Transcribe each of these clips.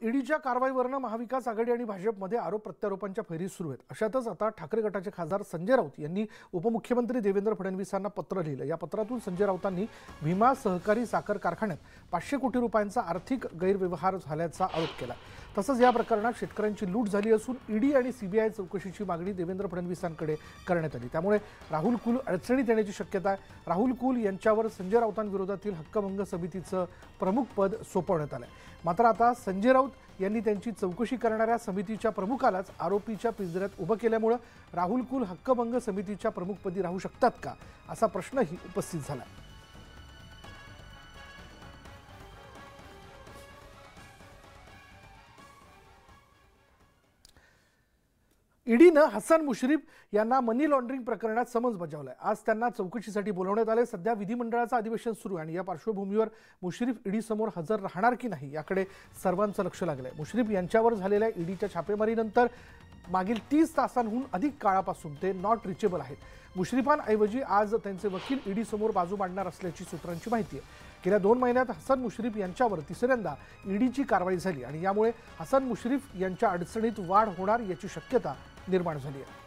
ईडीच्या कारवाईवरनं महाविकास आघाडी आणि भाजपमध्ये आरोप प्रत्यारोपांच्या फैरी सुरू आहेत। अशातच आता ठाकरे गटाचे खासदार संजय राऊत यांनी उपमुख्यमंत्री देवेंद्र फडणवीसांना पत्र लिहिलं। या पत्रातून संजय राऊतांनी भीमा सहकारी साखर कारखान्यात 500 कोटी रुपयांचा आर्थिक गैरव्यवहार झाल्याचा आरोप केला। तसंच या प्रकरणात शेतकऱ्यांची लूट झाली असून ईडी आणि सीबीआय चौकशीची मागणी देवेंद्र फडणवीसांकडे करण्यात आली। त्यामुळे राहुल कुल अडचणीत येण्याची शक्यता आहे। राहुल कुल यांच्यावर संजय राऊतांविरोधातील हक्कभंग समितीचं प्रमुख पद सोपवण्यात आलं आहे। मात्र आता संजय राऊत यांनी त्यांची चौकशी करणाऱ्या समितीच्या प्रमुखालाच आरोपीच्या पिंजऱ्यात उभं केल्यामुळे राहुल कुल हक्कभंग समितीच्या प्रमुखपदी राहू शकतात का असा प्रश्नही उपस्थित झाला। ईडीनं हसन मुश्रीफ यांना मनी लॉन्ड्रिंग प्रकरणात समन्स बजावलंय। आज त्यांना चौकशीसाठी बोलावण्यात आले। सध्या विधिमंडळाचं अधिवेशन सुरू आहे आणि या पार्श्वभूमीवर मुश्रीफ ईडी समोर हजर राहणार की नाही याकडे सर्वांचं लक्ष लागलंय। मुश्रीफ यांच्यावर झालेल्या ईडीच्या छापेमारीनंतर मागील 30 तासांहून अधिक काळापासून ते नॉट रिचेबल आहेत। मुश्रीफांऐवजी आज त्यांचे वकील ईडी समोर बाजू मांडणार असल्याची सूत्रांची माहिती आहे। गेल्या 2 महिन्यात हसन मुश्रीफ यांच्यावर तिसऱ्यांदा ईडीची कारवाई झाली आणि यामुळे हसन मुश्रीफ यांच्या अडचणीत वाढ होणार याची शक्यता निर्माण झाली आहे।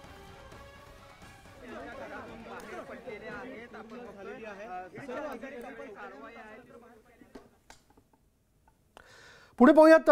पुढे पाहूयात